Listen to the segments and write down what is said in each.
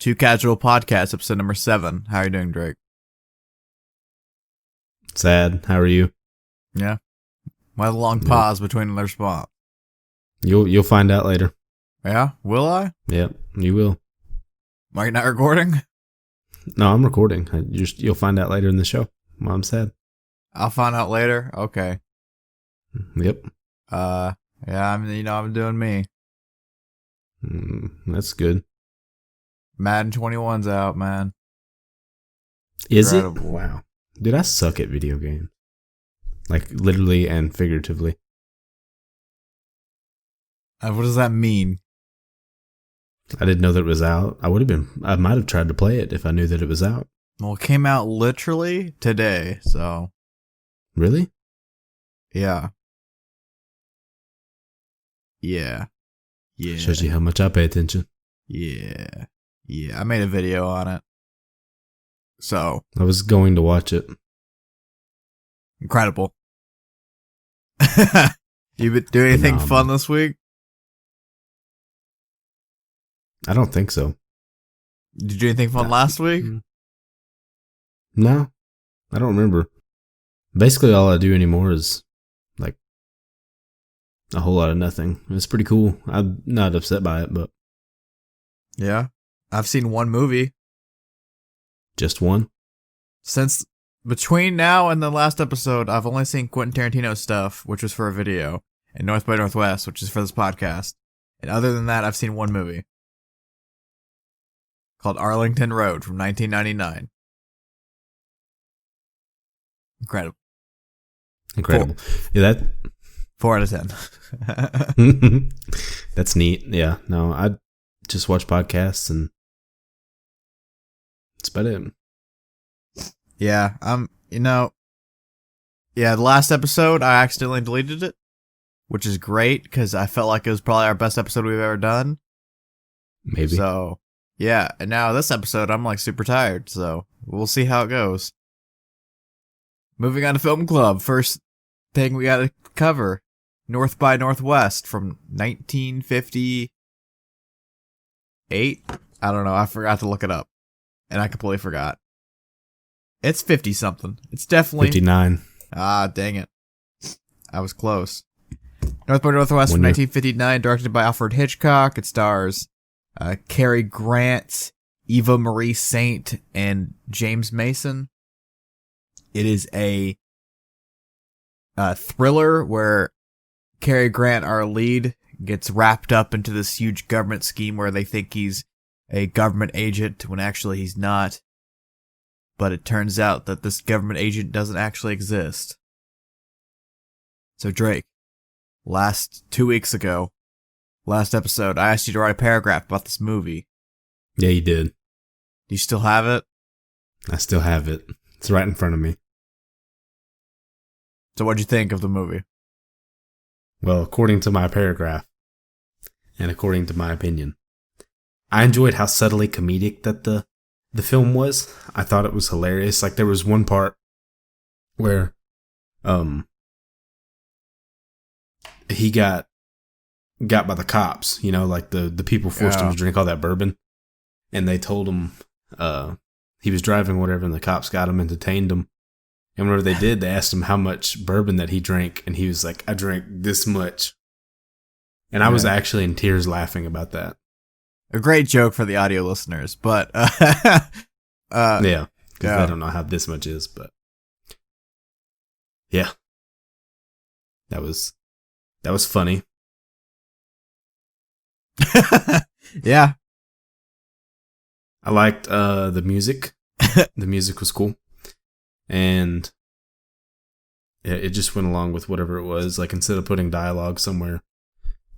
Too Casual Podcast, episode number 7. How are you doing, Drake? Sad. How are you? Yeah. Why the long pause between the response? You'll find out later. Yeah? Will I? Yep, you will. Are you not recording? No, I'm recording. You'll find out later in the show. Mom said. I'll find out later? Okay. Yep. Yeah, I'm doing me. That's good. Madden 21's out, man. Is Incredible. it? Wow. Dude, I suck at video games. Like, literally and figuratively. What does that mean? I didn't know that it was out. I might have tried to play it if I knew that it was out. Well, it came out literally today, so. Really? Yeah. Yeah. Shows you how much I pay attention. Yeah. I made a video on it. So. I was going to watch it. Incredible. You been doing anything fun this week? I don't think so. Did you do anything fun last week? No. I don't remember. Basically, all I do anymore is, like, a whole lot of nothing. It's pretty cool. I'm not upset by it, but... Yeah. I've seen one movie. Just one? Since between now and the last episode, I've only seen Quentin Tarantino stuff, which was for a video, and North by Northwest, which is for this podcast. And other than that, I've seen one movie called Arlington Road from 1999. Incredible. Yeah, 4 out of 10. That's neat. Yeah, no, I just watch podcasts and that's about it. Yeah, the last episode, I accidentally deleted it, which is great because I felt like it was probably our best episode we've ever done. Maybe. So, yeah, and now this episode, I'm like super tired, so we'll see how it goes. Moving on to Film Club, first thing we gotta cover, North by Northwest from 1958. I don't know, I forgot to look it up, and I completely forgot. It's 50-something. It's definitely... 59. Ah, dang it. I was close. North by Northwest from 1959, directed by Alfred Hitchcock. It stars Cary Grant, Eva Marie Saint, and James Mason. It is a thriller where Cary Grant, our lead, gets wrapped up into this huge government scheme where they think he's a government agent when actually he's not. But it turns out that this government agent doesn't actually exist. So Drake, 2 weeks ago, last episode, I asked you to write a paragraph about this movie. Yeah, you did. Do you still have it? I still have it. It's right in front of me. So what'd you think of the movie? Well, according to my paragraph, and according to my opinion, I enjoyed how subtly comedic that the film was. I thought it was hilarious. Like, there was one part where he got by the cops, like the people forced him to drink all that bourbon, and they told him he was driving whatever, and the cops got him and detained him. And whenever they did, they asked him how much bourbon that he drank, and he was like, I drank this much. And I was actually in tears laughing about that. A great joke for the audio listeners, but yeah, because I don't know how this much is, but yeah, that was funny. Yeah, I liked the music. The music was cool, and it just went along with whatever it was. Like, instead of putting dialogue somewhere,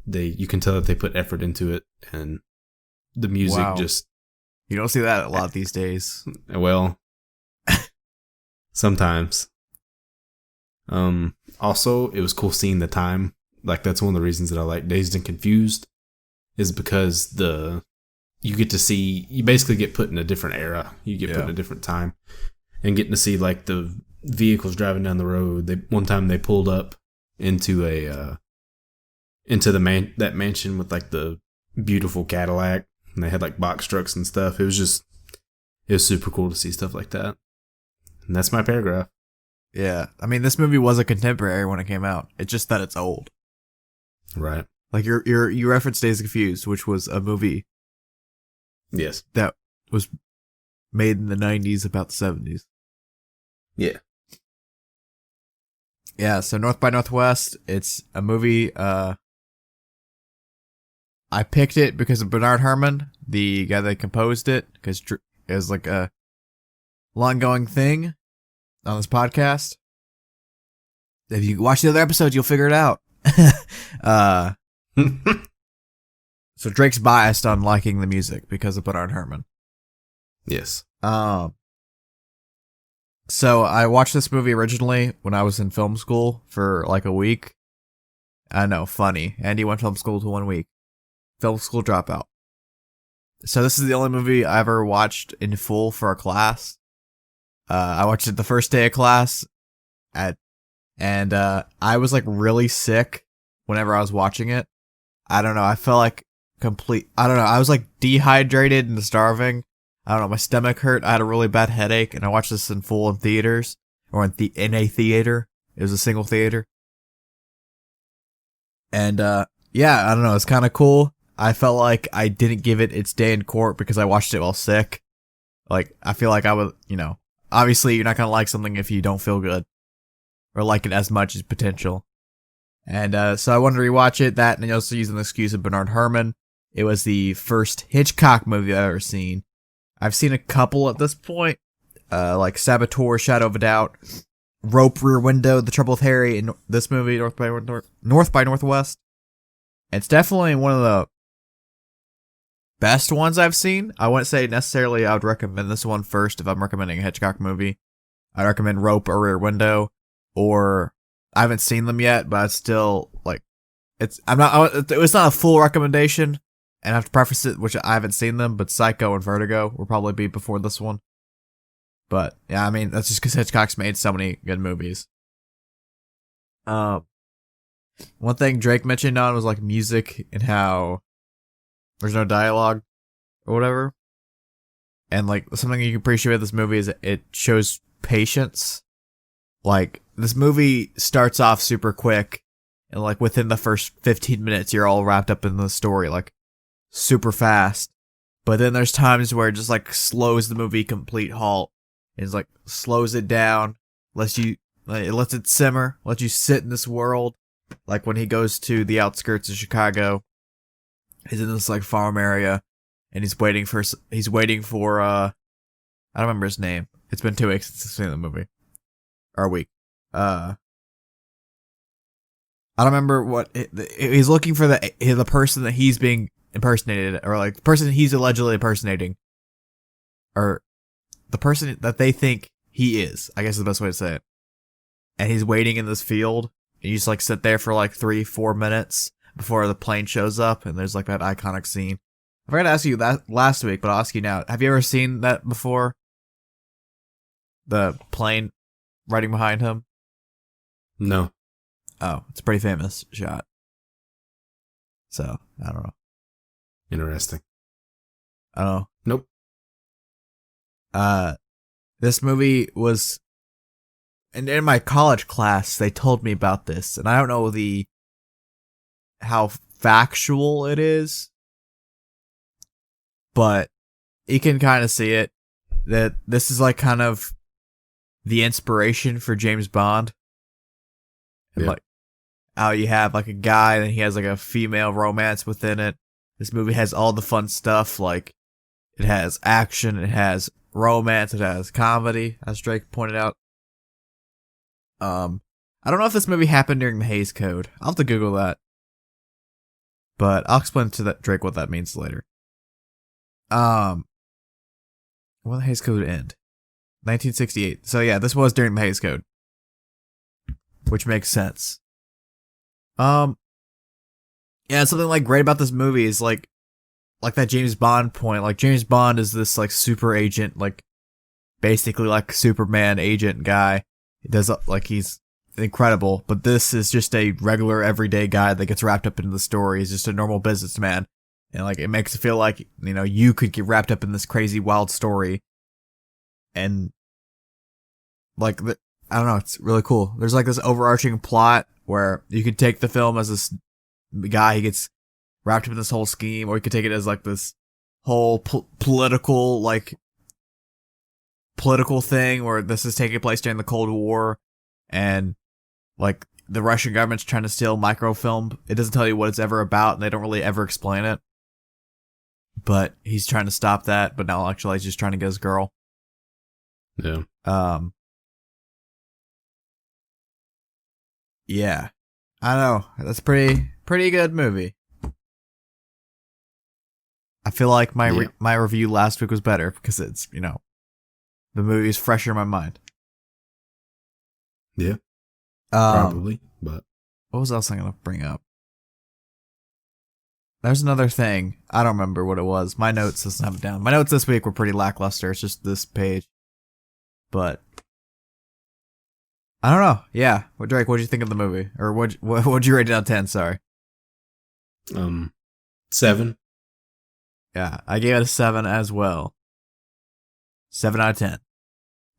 you can tell that they put effort into it, and the music just... You don't see that a lot these days. Well, sometimes. Also, it was cool seeing the time. Like, that's one of the reasons that I like Dazed and Confused, is because you get to see... You basically get put in a different era. You get put in a different time. And getting to see, like, the vehicles driving down the road. One time they pulled up into that mansion with, like, the beautiful Cadillac And they had like box trucks and stuff. It was super cool to see stuff like that. And that's my paragraph. Yeah. I mean, this movie was a contemporary when it came out. It's just that it's old. Right. Like you referenced Days Confused, which was a movie. Yes. That was made in the 90s, about the 70s. Yeah. Yeah, so North by Northwest, it's a movie, I picked it because of Bernard Herrmann, the guy that composed it, because it was like a long-going thing on this podcast. If you watch the other episodes, you'll figure it out. So Drake's biased on liking the music because of Bernard Herrmann. Yes. So I watched this movie originally when I was in film school for like a week. I know, funny. Andy went film school to 1 week. Film school dropout. So this is the only movie I ever watched in full for a class. I watched it the first day of class and I was like really sick whenever I was watching it. I don't know. I felt like I was like dehydrated and starving. I don't know, my stomach hurt. I had a really bad headache, and I watched this in full in theaters, or in a theater. It was a single theater. And, yeah, I don't know, it's kind of cool. I felt like I didn't give it its day in court because I watched it while sick. Like, I feel like I would, obviously you're not gonna like something if you don't feel good, or like it as much as potential. And, so I wanted to rewatch it, that, and also using the excuse of Bernard Herrmann. It was the first Hitchcock movie I've ever seen. I've seen a couple at this point, like Saboteur, Shadow of a Doubt, Rope, Rear Window, The Trouble with Harry, and this movie, North by Northwest. It's definitely one of the best ones I've seen. I wouldn't say necessarily I would recommend this one first if I'm recommending a Hitchcock movie. I'd recommend Rope or Rear Window, or I haven't seen them yet, but it's still, like, it's not a full recommendation. And I have to preface it, which I haven't seen them, but Psycho and Vertigo will probably be before this one. But, yeah, I mean, that's just because Hitchcock's made so many good movies. One thing Drake mentioned on was, like, music and how there's no dialogue or whatever. And, like, something you can appreciate with this movie is it shows patience. Like, this movie starts off super quick, and, like, within the first 15 minutes, you're all wrapped up in the story, like, super fast. But then there's times where it just like slows the movie complete halt. It's like slows it down, it lets it simmer, lets you sit in this world. Like when he goes to the outskirts of Chicago, he's in this like farm area, and he's waiting for I don't remember his name. It's been 2 weeks since I've seen the movie, or a week. I don't remember what he's looking for, the person that he's being impersonated, or like the person he's allegedly impersonating, or the person that they think he is, I guess is the best way to say it. And he's waiting in this field, and you just like sit there for like 3-4 minutes before the plane shows up, and there's like that iconic scene. I forgot to ask you that last week, but I'll ask you now. Have you ever seen that before? The plane riding behind him? No. Oh, it's a pretty famous shot. So, I don't know. Interesting. Oh. Nope. This movie was, and in my college class, they told me about this, and I don't know how factual it is, but you can kind of see it, that this is like kind of the inspiration for James Bond. And like how you have like a guy and he has like a female romance within it. This movie has all the fun stuff, like it has action, it has romance, it has comedy, as Drake pointed out. I don't know if this movie happened during the Hays Code. I'll have to Google that. But I'll explain to Drake what that means later. When did the Hays Code end? 1968. So yeah, this was during the Hays Code, which makes sense. Yeah, something like great about this movie is like that James Bond point. Like James Bond is this like super agent, like basically like Superman agent guy. He does like he's incredible, but this is just a regular everyday guy that gets wrapped up into the story. He's just a normal businessman, And like it makes it feel like, you know, you could get wrapped up in this crazy wild story. And like I don't know, it's really cool. There's like this overarching plot where you could take the film as this guy, he gets wrapped up in this whole scheme, or you could take it as like this whole political thing where this is taking place during the Cold War, and like the Russian government's trying to steal microfilm. It doesn't tell you what it's ever about, and they don't really ever explain it. But he's trying to stop that, but now actually he's just trying to get his girl. Yeah. Yeah. I don't know. That's pretty good movie. I feel like my review last week was better because it's, you know, the movie is fresher in my mind. Yeah. Probably, but what else I going to bring up? There's another thing. I don't remember what it was. My notes doesn't have it down. My notes this week were pretty lackluster. It's just this page. But I don't know. Yeah. Well, Drake, what'd you think of the movie? Or what'd you rate it out of 10? Sorry. 7. Yeah, I gave it a 7 as well. 7 out of 10.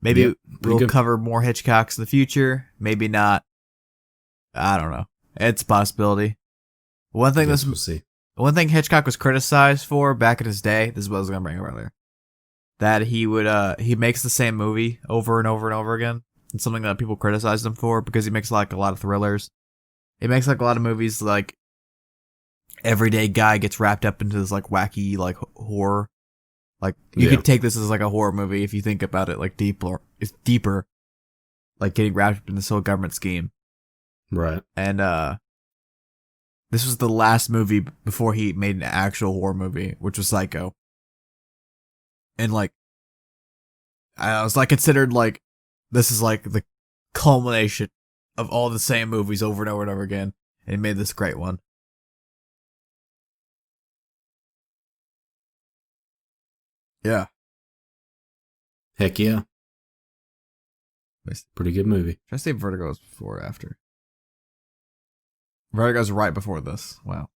Maybe we'll cover more Hitchcocks in the future. Maybe not. I don't know. It's a possibility. One thing we'll see. One thing Hitchcock was criticized for back in his day, this is what I was going to bring up earlier, that he makes the same movie over and over and over again. It's something that people criticize him for because he makes like a lot of thrillers. He makes like a lot of movies like everyday guy gets wrapped up into this like wacky like horror. Like you could take this as like a horror movie if you think about it like it's deeper. Like getting wrapped up in this whole government scheme. Right. And this was the last movie before he made an actual horror movie, which was Psycho. And like I was like considered like this is like the culmination of all the same movies over and over and over again. And he made this great one. Yeah. Heck yeah. Pretty good movie. Should I say Vertigo's before or after? Vertigo's right before this. Wow.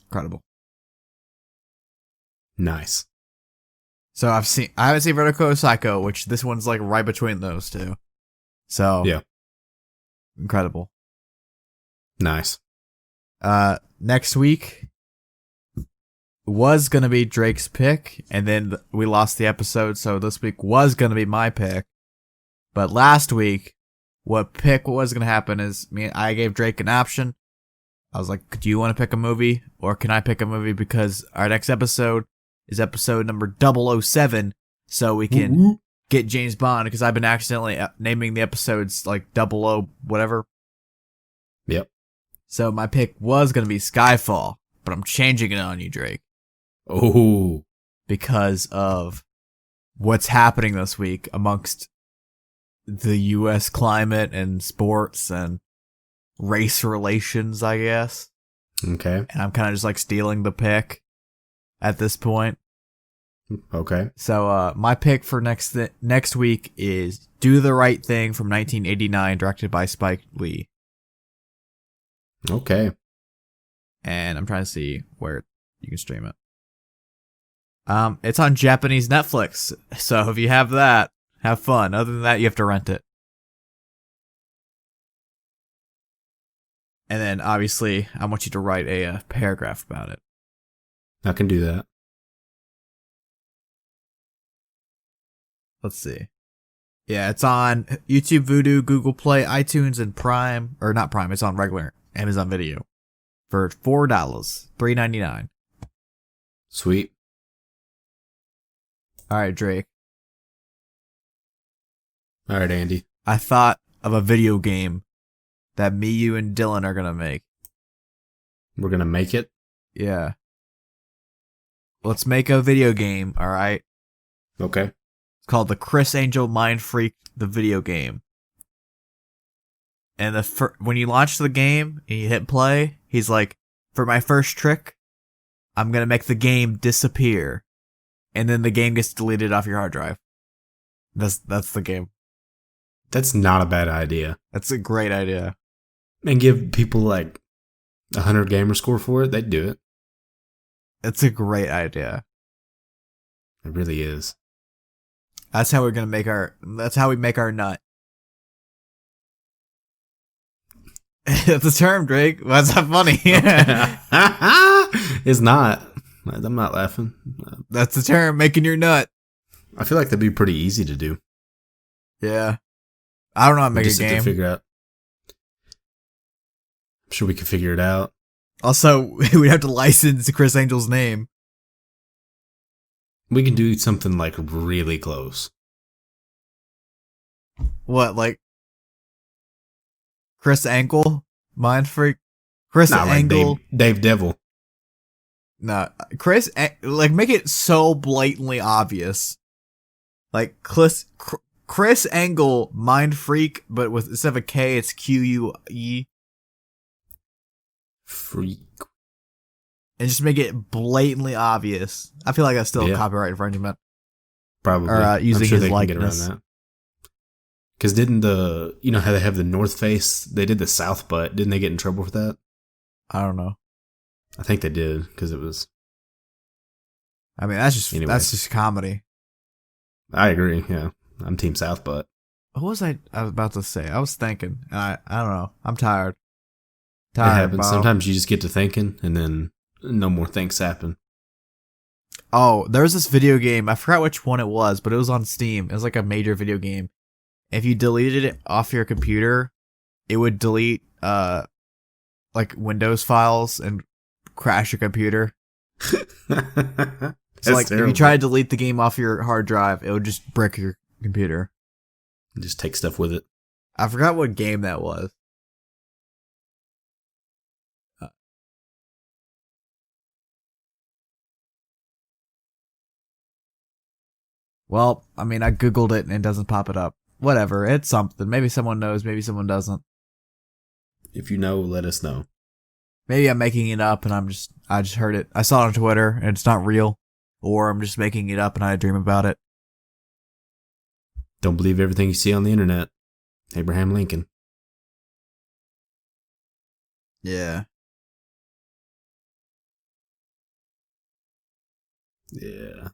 Incredible. Nice. So I haven't seen Vertigo or Psycho, which this one's like right between those two. So yeah. Incredible. Nice. Next week was going to be Drake's pick, and then we lost the episode, so this week was going to be my pick. But last week, what was going to happen is I gave Drake an option. I was like, do you want to pick a movie, or can I pick a movie? Because our next episode is episode number 007, so we can get James Bond, because I've been accidentally naming the episodes like 00 whatever. Yep. So my pick was going to be Skyfall, but I'm changing it on you, Drake. Oh. Because of what's happening this week amongst the U.S. climate and sports and race relations, I guess. Okay. And I'm kind of just like stealing the pick at this point. Okay. So my pick for next week is Do the Right Thing from 1989, directed by Spike Lee. Okay. And I'm trying to see where you can stream it. It's on Japanese Netflix, so if you have that, have fun. Other than that, you have to rent it. And then, obviously, I want you to write a paragraph about it. I can do that. Let's see. Yeah, it's on YouTube, Vudu, Google Play, iTunes, and Prime. Or not Prime, it's on regular Amazon Video. For $4, $3.99. Sweet. Alright, Drake. Alright, Andy. I thought of a video game that me, you, and Dylan are gonna make. We're gonna make it? Yeah. Let's make a video game, alright? Okay. It's called the Chris Angel Mind Freak, the video game. And when you launch the game and you hit play, he's like, for my first trick, I'm gonna make the game disappear. And then the game gets deleted off your hard drive. That's the game. That's not a bad idea. That's a great idea. And give people like 100 gamer score for it, they'd do it. It's a great idea. It really is. That's how we're gonna make our. That's how we make our nut. That's a term, Drake. Why's that funny? It's not. I'm not laughing. That's the term, making your nut. I feel like that'd be pretty easy to do. Yeah. I don't know how to make a game. Figure out. I'm sure we could figure it out. Also, we'd have to license Chris Angel's name. We can do something like really close. What, like Chris Angle? Mind Freak? Chris Angle? Like Dave Devil. No, like make it so blatantly obvious. Like Chris Angle, Mind Freak, but with instead of a K, it's Q-U-E. Freak. And just make it blatantly obvious. I feel like that's still a copyright infringement. Probably. Or using I'm sure his they likeness. can get around that. Because didn't you know how they have the North Face? They did the South Butt. Didn't they get in trouble for that? I don't know. I think they did because it was. I mean, that's just comedy. I agree. Yeah, I'm Team South Butt. What was I was about to say? I was thinking. I don't know. I'm tired. It happens. Sometimes you just get to thinking, and then no more things happen. Oh, there was this video game. I forgot which one it was, but it was on Steam. It was like a major video game. If you deleted it off your computer, it would delete like Windows files and crash your computer. So like terrible. If you try to delete the game off your hard drive, it would just brick your computer. Just take stuff with it. I forgot what game that was. Well, I mean, I googled it and it doesn't pop it up. Whatever, it's something. Maybe someone knows, maybe someone doesn't. If you know, let us know. Maybe I'm making it up and I just heard it. I saw it on Twitter and it's not real. Or I'm just making it up and I dream about it. Don't believe everything you see on the internet. Abraham Lincoln. Yeah. Yeah.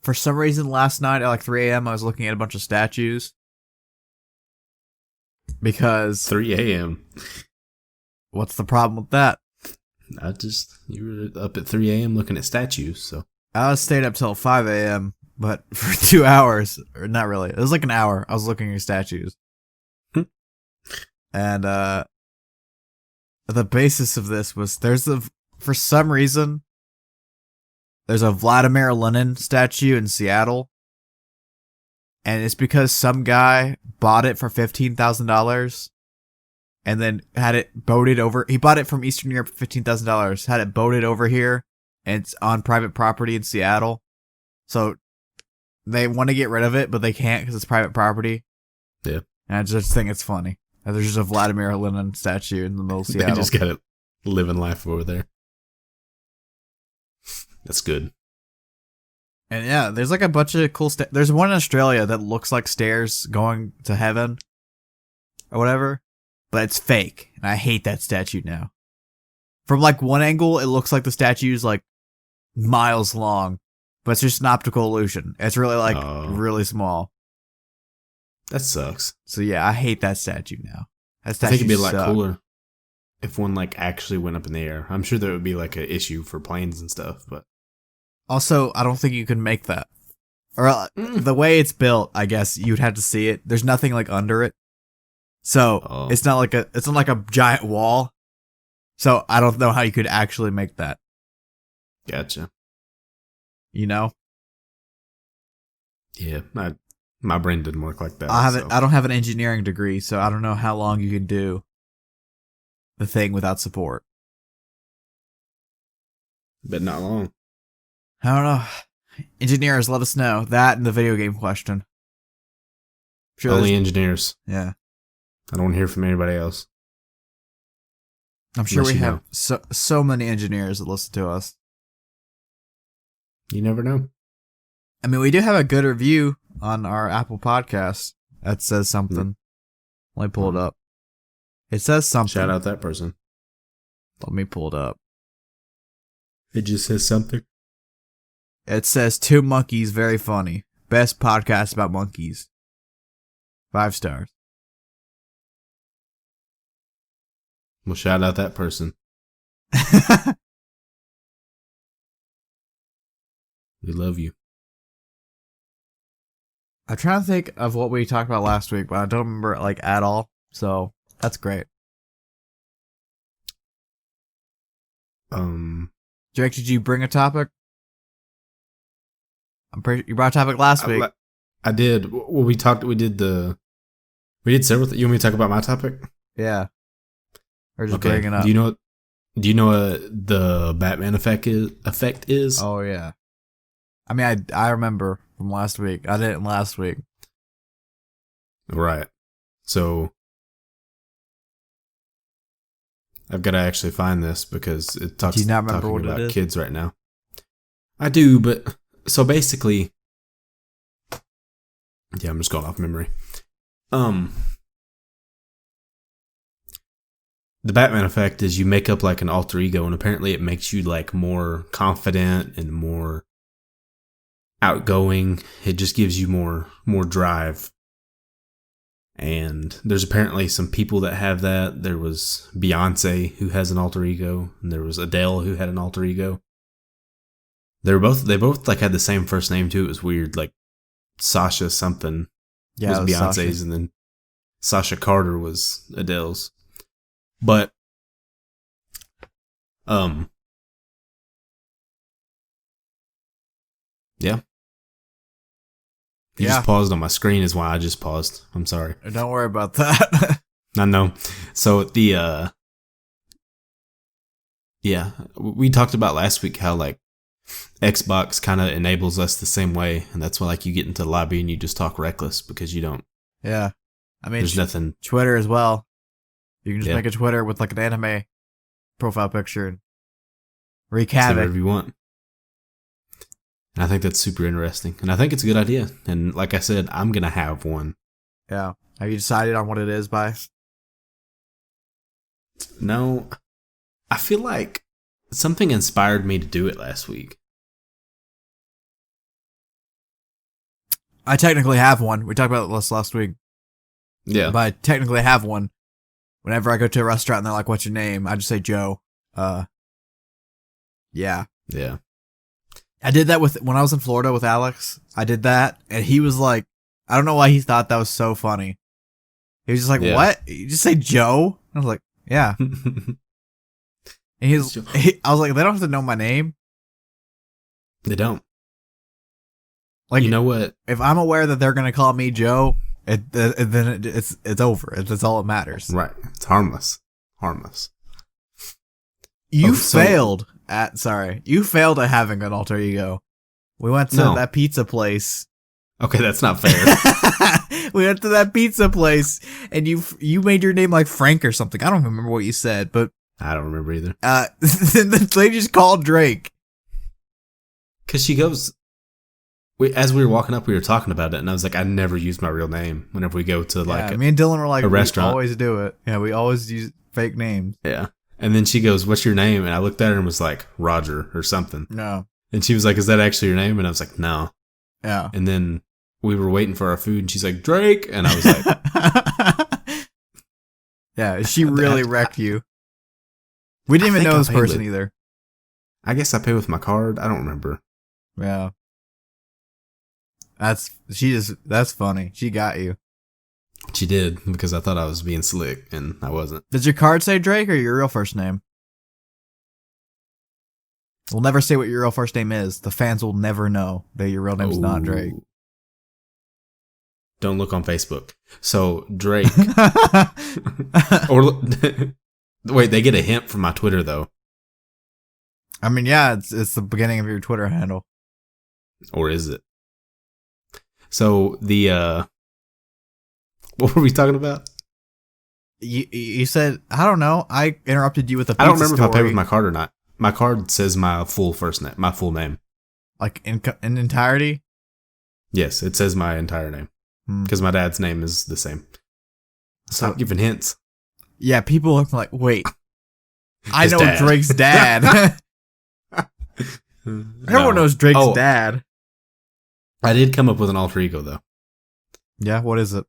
For some reason last night at like 3 a.m. I was looking at a bunch of statues. Because 3 a.m. What's the problem with that? You were up at 3 a.m. looking at statues, so. I was staying up till 5 a.m., but for 2 hours, or not really. It was like an hour. I was looking at statues. And, the basis of this was for some reason, there's a Vladimir Lenin statue in Seattle. And it's because some guy bought it for $15,000 and then had it boated over. He bought it from Eastern Europe for $15,000, had it boated over here, and it's on private property in Seattle. So they want to get rid of it, but they can't because it's private property. Yeah. And I just think it's funny. There's just a Vladimir Lenin statue in the middle of Seattle. They just got it living life over there. That's good. And yeah, there's like a bunch of cool there's one in Australia that looks like stairs going to heaven or whatever, but it's fake. And I hate that statue now. From like one angle, it looks like the statue's like miles long, but it's just an optical illusion. It's really like really small. That sucks. So yeah, I hate that statue now. That statue I think it'd be a lot cooler if one like actually went up in the air. I'm sure there would be like an issue for planes and stuff, but also I don't think you can make that. Or the way it's built, I guess you'd have to see it. There's nothing like under it, so it's not like a giant wall. So I don't know how you could actually make that. Gotcha. You know? Yeah, my brain didn't work like that. I don't have an engineering degree, so I don't know how long you can do the thing without support. But not long. I don't know. Engineers, let us know. That and the video game question. Sure, only engineers. Yeah. I don't want to hear from anybody else. I'm sure we have so many engineers that listen to us. You never know. I mean, we do have a good review on our Apple podcast that says something. Let me pull it up. It says something. Shout out that person. Let me pull it up. It just says something. It says 2 monkeys, very funny. Best podcast about monkeys. 5 stars. Well, shout out that person. We love you. I'm trying to think of what we talked about last week, but I don't remember it like at all. So that's great. Drake, did you bring a topic? I'm pretty. You brought a topic last week. I did. Well, we did several. You want me to talk about my topic? Yeah. Or just bring it up. Do you know what the Batman effect is? Oh yeah. I mean, I remember from last week. I did it last week. Right. So I've got to actually find this because it talks Do you not remember talking what about it is? kids right now. I do, but so basically, yeah, I'm just going off memory. The Batman effect is you make up like an alter ego, and apparently it makes you like more confident and more outgoing. It just gives you more drive. And there's apparently some people that have that. There was Beyonce who has an alter ego, and there was Adele who had an alter ego. They both like had the same first name too. It was weird. Like Sasha something was Beyonce's, Sasha. and then Sasha Carter was Adele's. But yeah. You just paused on my screen is why I just paused. I'm sorry. Don't worry about that. I know. So the yeah, we talked about last week how like Xbox kind of enables us the same way, and that's why like you get into the lobby and you just talk reckless because you don't. Yeah. I mean, there's nothing. Twitter as well. You can just make a Twitter with like an anime profile picture and wreak havoc. Whatever you want. And I think that's super interesting. And I think it's a good idea. And like I said, I'm going to have one. Yeah. Have you decided on what it is by? No. I feel like something inspired me to do it last week. I technically have one. We talked about this last week. Yeah. But I technically have one. Whenever I go to a restaurant and they're like, "What's your name?" I just say Joe. Yeah. Yeah. I did that when I was in Florida with Alex. I did that, and he was like, I don't know why he thought that was so funny. He was just like, "What? You just say Joe?" I was like, "Yeah." And I was like, "They don't have to know my name." They don't. Like, you know what? If I'm aware that they're gonna call me Joe, then it's over. That's all that matters. Right. It's harmless. Harmless. You failed at having an alter ego. We went to that pizza place. Okay, that's not fair. We went to that pizza place, and you made your name like Frank or something. I don't remember what you said, but I don't remember either. Then the lady just called Drake. Because she goes, as we were walking up, we were talking about it, and I was like, I never use my real name whenever we go to like me and Dylan were like, a restaurant. We always do it. Yeah, we always use fake names. Yeah. And then she goes, "What's your name?" And I looked at her and was like, "Roger" or something. No. And she was like, "Is that actually your name?" And I was like, "No." Yeah. And then we were waiting for our food, and she's like, "Drake," and I was like, "Yeah, she really wrecked you." We didn't even know this person either. I guess I pay with my card. I don't remember. Yeah. That's funny. She got you. She did, because I thought I was being slick, and I wasn't. Does your card say Drake or your real first name? We'll never say what your real first name is. The fans will never know that your real name's not Drake. Don't look on Facebook. So, Drake. Or wait, they get a hint from my Twitter, though. I mean, yeah, it's the beginning of your Twitter handle. Or is it? So, what were we talking about? You said, I don't know. I interrupted you with a pizza I don't remember story. if I paid with my card or not. My card says my full first name, my full name. Like in entirety? Yes, it says my entire name. Because my dad's name is the same. Stop giving hints. Yeah, people are like, wait, I His know dad. Drake's dad. Everyone knows Drake's dad. I did come up with an alter ego, though. Yeah, what is it?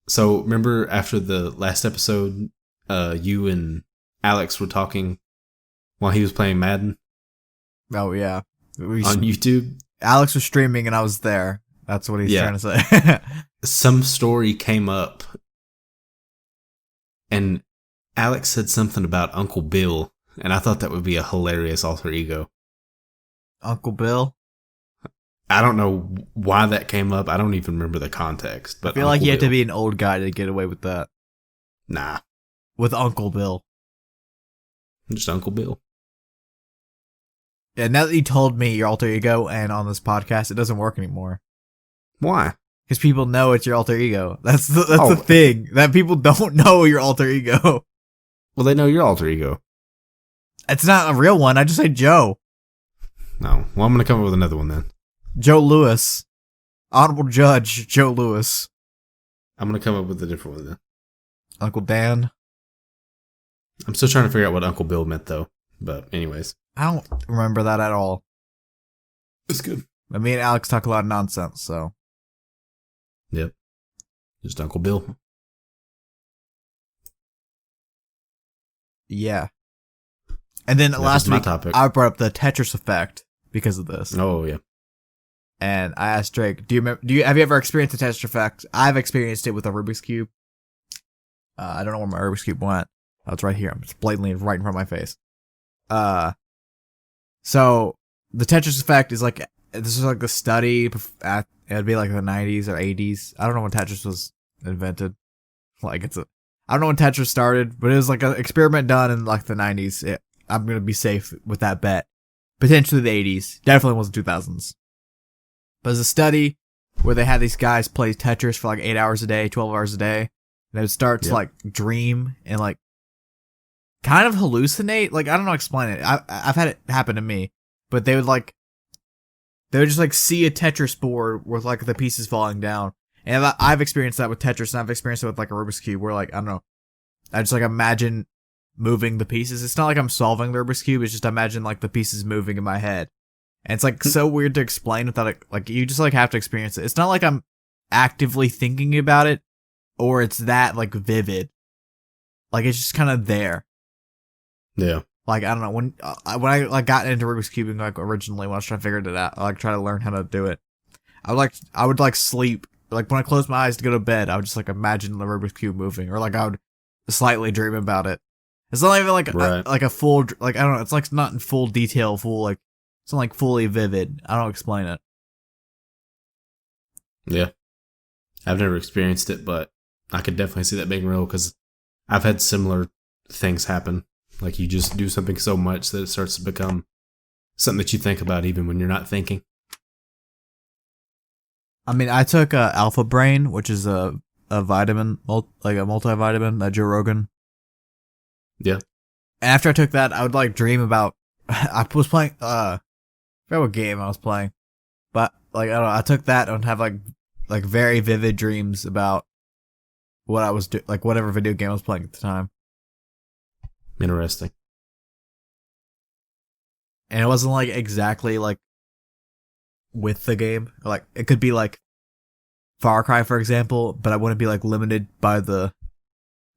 So, remember after the last episode, you and Alex were talking while he was playing Madden Oh, yeah. on YouTube? Alex was streaming and I was there. That's what he's trying to say. Some story came up, and Alex said something about Uncle Bill, and I thought that would be a hilarious alter ego. Uncle Bill? I don't know why that came up. I don't even remember the context. But I feel like you have to be an old guy to get away with that. Nah. With Uncle Bill. Just Uncle Bill. Yeah, now that you told me your alter ego and on this podcast, it doesn't work anymore. Why? Because people know it's your alter ego. That's the thing. That people don't know your alter ego. Well, they know your alter ego. It's not a real one. I just say Joe. No. Well, I'm going to come up with another one then. Joe Lewis. Honorable Judge Joe Lewis. I'm going to come up with a different one then. Uncle Dan. I'm still trying to figure out what Uncle Bill meant, though. But anyways. I don't remember that at all. It's good. But me and Alex talk a lot of nonsense, so. Yep. Just Uncle Bill. Yeah. And then last week, topic. I brought up the Tetris effect because of this. Oh, yeah. And I asked Drake, have you ever experienced the Tetris effect? I've experienced it with a Rubik's Cube. I don't know where my Rubik's Cube went. Oh, it's right here. It's blatantly right in front of my face. So the Tetris effect is like, this is like the study it'd be like the 90s or 80s. I don't know when Tetris was invented. I don't know when Tetris started, but it was like an experiment done in like the 90s. I'm going to be safe with that bet. Potentially the 80s. Definitely wasn't 2000s. But it's a study where they had these guys play Tetris for like 8 hours a day, 12 hours a day. And they would start to like dream and like kind of hallucinate. Like, I don't know how to explain it. I've had it happen to me. But they would just like see a Tetris board with like the pieces falling down. And I've experienced that with Tetris, and I've experienced it with like a Rubik's Cube where like, I don't know, I just like imagine moving the pieces. It's not like I'm solving the Rubik's Cube, it's just imagine like the pieces moving in my head. And it's like so weird to explain without like you just like have to experience it. It's not like I'm actively thinking about it or it's that like vivid. Like it's just kind of there. Yeah. Like, I don't know, when I like got into Rubik's Cubing like originally when I was trying to figure it out, I like try to learn how to do it. I would sleep. Like when I closed my eyes to go to bed, I would just like imagine the Rubik's Cube moving, or like I would slightly dream about it. It's not even like a full, like, I don't know, it's like not in full detail, like, it's not like fully vivid. I don't explain it. Yeah. I've never experienced it, but I could definitely see that being real because I've had similar things happen. Like you just do something so much that it starts to become something that you think about even when you're not thinking. I mean, I took Alpha Brain, which is a vitamin, like a multivitamin that Joe Rogan. Yeah. And after I took that, I would like dream about. I was playing. I forgot what game I was playing, but like I don't know. I took that and have like very vivid dreams about what I was doing, like whatever video game I was playing at the time. Interesting. And it wasn't like exactly like with the game. Like it could be like Far Cry, for example, but I wouldn't be like limited by the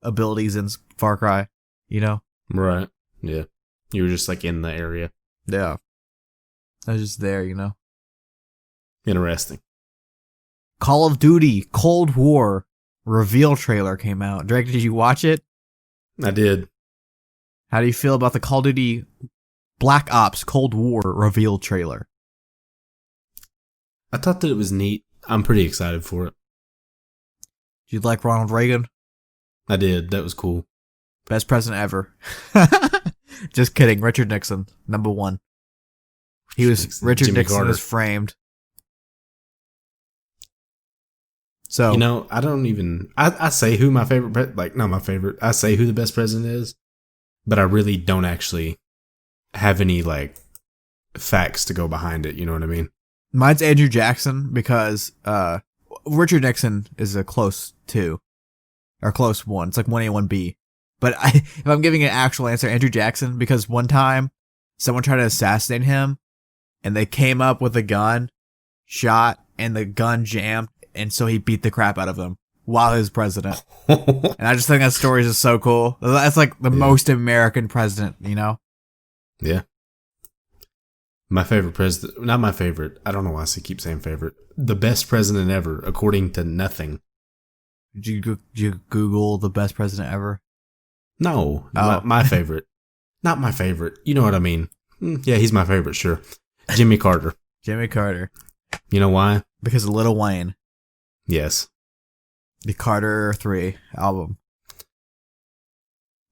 abilities in Far Cry, you know? Right. Yeah. You were just like in the area. Yeah. I was just there, you know? Interesting. Call of Duty Cold War reveal trailer came out. Drake, did you watch it? I did. How do you feel about the Call of Duty Black Ops Cold War reveal trailer? I thought that it was neat. I'm pretty excited for it. Did you like Ronald Reagan? I did. That was cool. Best president ever. Just kidding. Richard Nixon, number one. Richard Nixon was framed. So, you know, I don't even, I say who my favorite, not my favorite, I say who the best president is, but I really don't actually have any, like, facts to go behind it, you know what I mean? Mine's Andrew Jackson because, Richard Nixon is a close 2. Or close 1. It's like 1A, 1B. But if I'm giving an actual answer, Andrew Jackson, because one time someone tried to assassinate him and they came up with a gun, shot, and the gun jammed, and so he beat the crap out of them while he was president. And I just think that story is just so cool. That's like the most American president, you know? Yeah. My favorite president, not my favorite. I don't know why I keep saying favorite. The best president ever, according to nothing. Did you Google the best president ever? No, my favorite. Not my favorite. You know what I mean. Yeah, he's my favorite, sure. Jimmy Carter. Jimmy Carter. You know why? Because of Lil Wayne. Yes. The Carter 3 album.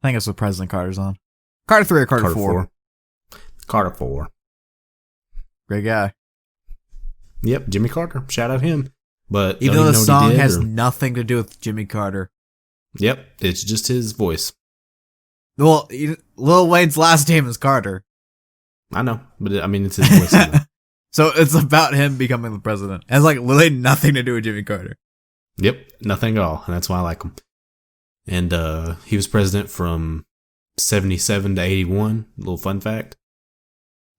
I think that's what President Carter's on. Carter 3 or Carter 4? Carter 4. Great guy. Yep, Jimmy Carter. Shout out him. But even though the song has nothing to do with Jimmy Carter. Yep, it's just his voice. Well, Lil Wayne's last name is Carter. I know, but I mean, it's his voice. So it's about him becoming the president. It has like literally nothing to do with Jimmy Carter. Yep, nothing at all, and that's why I like him. And he was president from 77 to 81. Little fun fact.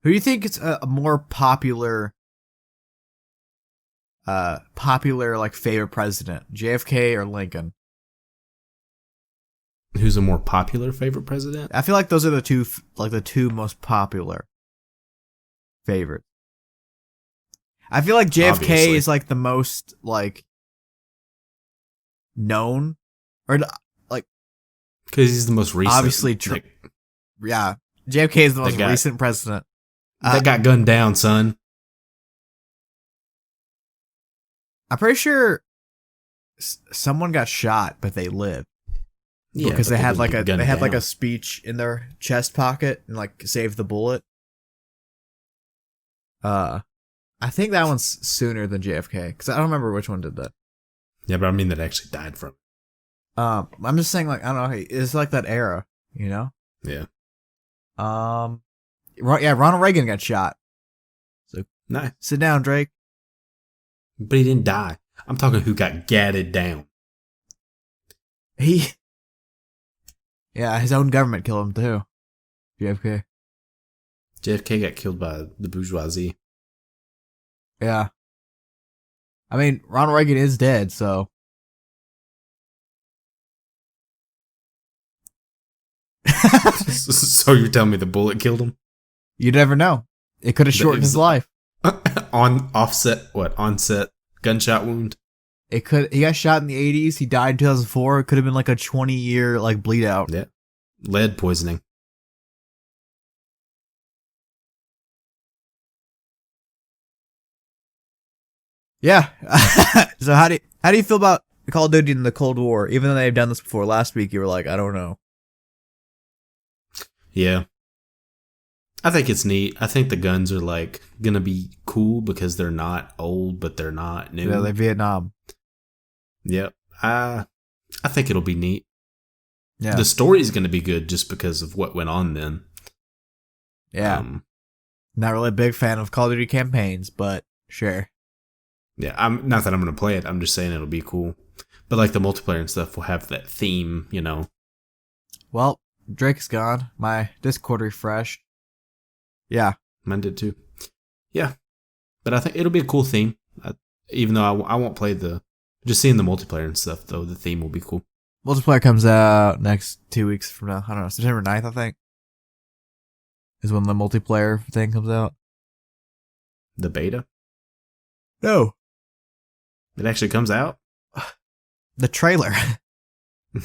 Who do you think is a more popular like favorite president, JFK or Lincoln? Who's a more popular favorite president? I feel like those are the two most popular favorites. I feel like JFK Obviously. is like the most like known, or like because he's the most recent. Obviously, yeah, JFK is the most recent president. That got gunned down, son. I'm pretty sure someone got shot, but they lived. Yeah, because they had like a speech in their chest pocket and like saved the bullet. I think that one's sooner than JFK because I don't remember which one did that. Yeah, but I mean that actually died from. I'm just saying, like, I don't know, it's like that era, you know? Yeah. Yeah, Ronald Reagan got shot. So nice. Sit down, Drake. But he didn't die. I'm talking who got gadded down. Yeah, his own government killed him too. JFK. JFK got killed by the bourgeoisie. Yeah. I mean, Ronald Reagan is dead, so. So you're telling me the bullet killed him? You never know. It could have shortened his life. Onset gunshot wound? He got shot in the 80s. He died in 2004. It could have been like a 20-year like bleed out. Yeah. Lead poisoning. Yeah. So how do you feel about Call of Duty in the Cold War? Even though they've done this before. Last week you were like, I don't know. Yeah. I think it's neat. I think the guns are like gonna be cool because they're not old, but they're not new. Yeah, they're Vietnam. Yep. I think it'll be neat. Yeah. The story's gonna be good just because of what went on then. Yeah. Not really a big fan of Call of Duty campaigns, but sure. Yeah, I'm not that I'm gonna play it. I'm just saying it'll be cool. But like the multiplayer and stuff will have that theme, you know. Well, Drake's gone. My Discord refreshed. Yeah. Mine did too. Yeah. But I think it'll be a cool theme. Even though I won't play just seeing the multiplayer and stuff, though, the theme will be cool. Multiplayer comes out next 2 weeks from now. I don't know, September 9th, I think. Is when the multiplayer thing comes out. The beta? No. It actually comes out? The trailer.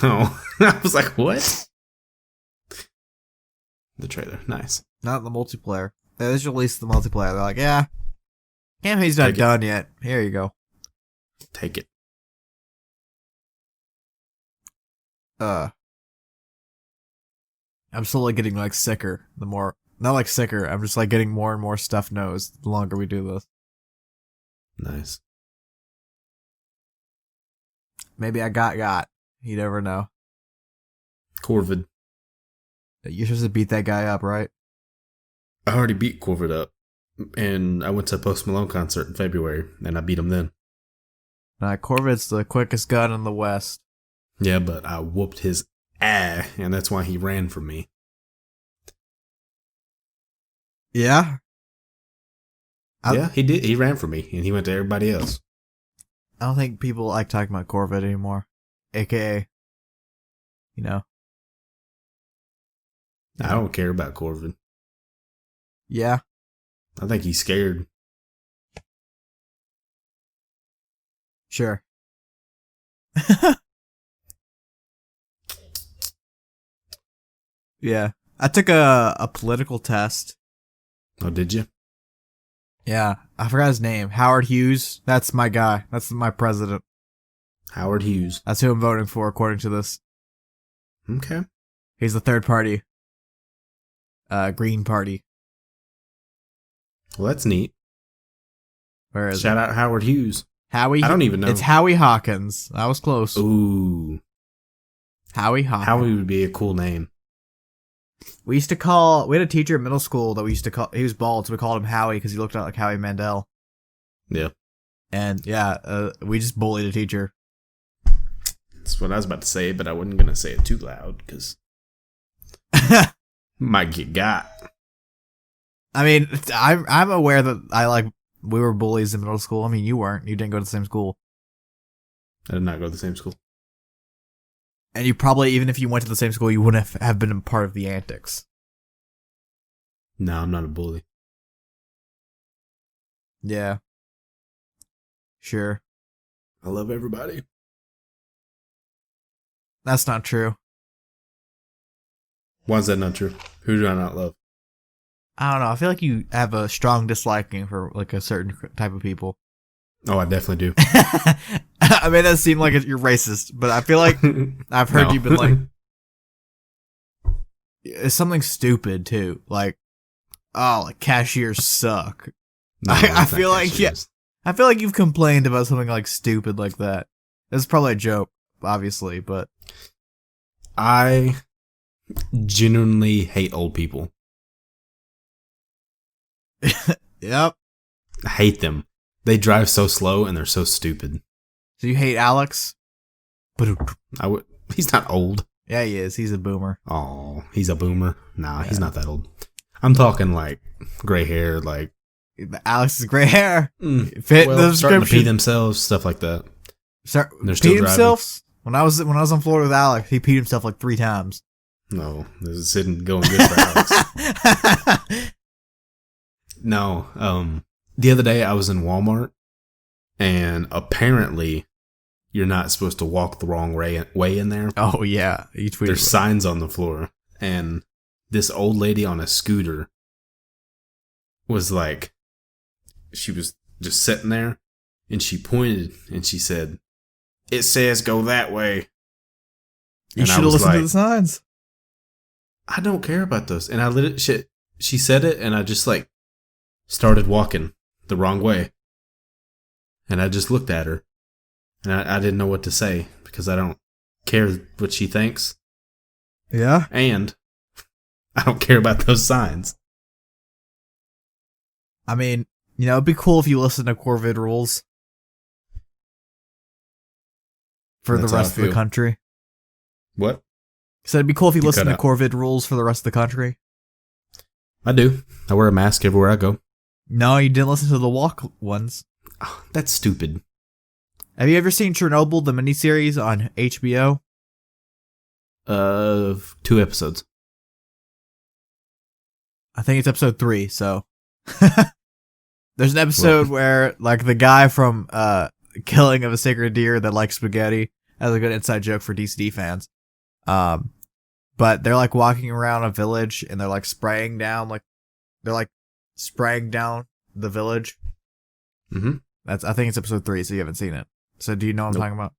No. I was like, what? The trailer. Nice. Not the multiplayer. They just released the multiplayer. They're like, yeah, campaign's not done yet. Here you go. Take it. I'm slowly getting like sicker. Not like sicker. I'm just like getting more and more stuffed nose the longer we do this. Nice. Maybe I got. You never know. Corvid. You're supposed to beat that guy up, right? I already beat Corvid up. And I went to a Post Malone concert in February, and I beat him then. Corvid's the quickest gun in the West. Yeah, but I whooped his and that's why he ran from me. Yeah? Yeah, he did. He ran from me, and he went to everybody else. I don't think people like talking about Corvid anymore. AKA, you know. I don't care about Corvid. Yeah. I think he's scared. Sure. Yeah. I took a political test. Oh, did you? Yeah. I forgot his name. Howard Hughes. That's my guy. That's my president. Howard Hughes. That's who I'm voting for, according to this. Okay. He's the third party. Green Party. Well, that's neat. Where is Shout out Howard Hughes. Howie? I don't even know. It's Howie Hawkins. I was close. Ooh. Howie Hawkins. Howie would be a cool name. We had a teacher in middle school that we used to call, he was bald, so we called him Howie because he looked like Howie Mandel. Yeah. And yeah, we just bullied a teacher. That's what I was about to say, but I wasn't going to say it too loud because might get got. I mean, I'm aware that we were bullies in middle school. I mean, you weren't. You didn't go to the same school. I did not go to the same school. And you probably, even if you went to the same school, you wouldn't have been a part of the antics. No, I'm not a bully. Yeah. Sure. I love everybody. That's not true. Why is that not true? Who do I not love? I don't know. I feel like you have a strong disliking for like a certain type of people. Oh, I definitely do. I mean, that seems like you're racist, but I feel like I've heard you've been like, it's something stupid too. Like, oh, like cashiers suck. No, I feel like, cashiers. I feel like you've complained about something like stupid like that. It's probably a joke, obviously, but I genuinely hate old people. Yep. I hate them. They drive so slow and they're so stupid. So you hate Alex? He's not old. Yeah, he is. He's a boomer. Oh, he's a boomer. Nah, He's not that old. I'm talking like gray hair, like Alex's gray hair. Fit well, the starting to pee description. Themselves, stuff like that. They're still Peed driving. himself? When I was on Florida with Alex, he peed himself like 3 times. No, this is sitting going good for Alex. No, the other day I was in Walmart, and apparently you're not supposed to walk the wrong way in there. Oh yeah, you tweeted. There's signs on the floor, and this old lady on a scooter was like, she was just sitting there, and she pointed and she said, "It says go that way." You should have listened to the signs. I don't care about those, and I lit it. She said it, and I just like started walking the wrong way. And I just looked at her. And I didn't know what to say because I don't care what she thinks. Yeah? And I don't care about those signs. I mean, you know, it'd be cool if you listen to Corvid rules for the rest of the country. What? So it'd be cool if you listen to out. Corvid rules for the rest of the country. I do. I wear a mask everywhere I go. No, you didn't listen to the walk ones. Oh, that's stupid. Have you ever seen Chernobyl, the miniseries on HBO? 2 episodes. I think it's episode 3, so. There's an episode where, like, the guy from Killing of a Sacred Deer that likes spaghetti has a good inside joke for DCD fans. But they're, like, walking around a village, and they're, like, spraying down the village. Mm-hmm. I think it's episode 3, so you haven't seen it. So do you know what I'm talking about?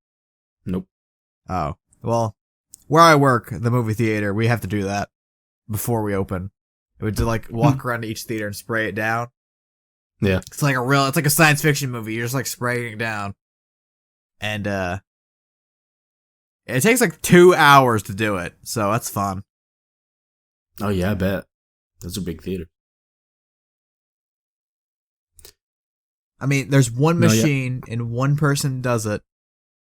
Nope. Oh. Well, where I work, the movie theater, we have to do that before we open. We have to, like, walk around to each theater and spray it down. Yeah. It's like a science fiction movie. You're just, like, spraying it down. And, it takes, like, 2 hours to do it, so that's fun. Oh, yeah, I bet. Those are big theaters. I mean, there's one machine and one person does it,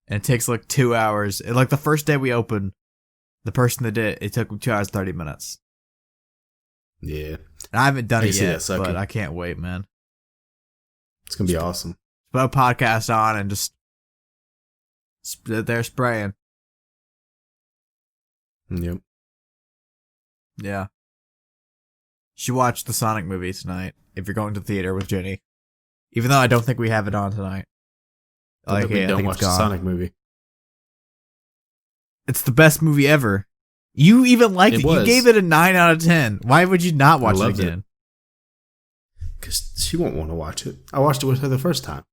and it takes like 2 hours. And like the first day we opened, The person that did it took him 2 hours 30 minutes. Yeah. And I haven't done I it see yet, that sucking. but I can't wait, man. It's gonna be awesome. Put a podcast on and just sit there spraying. Yep. Yeah. Should watch the Sonic movie tonight if you're going to the theater with Jenny. Even though I don't think we have it on tonight. Like, we don't watch the Sonic movie. It's the best movie ever. You even liked it. You gave it a 9 out of 10. Why would you not watch it again? Because she won't want to watch it. I watched it with her the first time.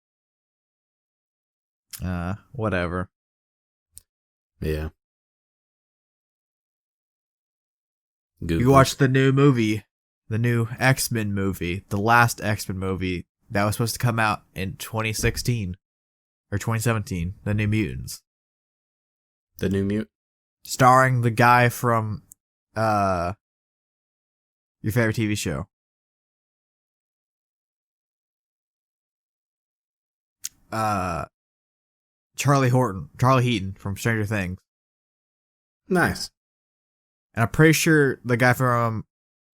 Whatever. Yeah. Good. You watched the new movie, the new X-Men movie, the last X-Men movie that was supposed to come out in 2016 or 2017, The New Mutants. The New Mute? Starring the guy from your favorite TV show. Charlie Heaton from Stranger Things. Nice. And I'm pretty sure the guy from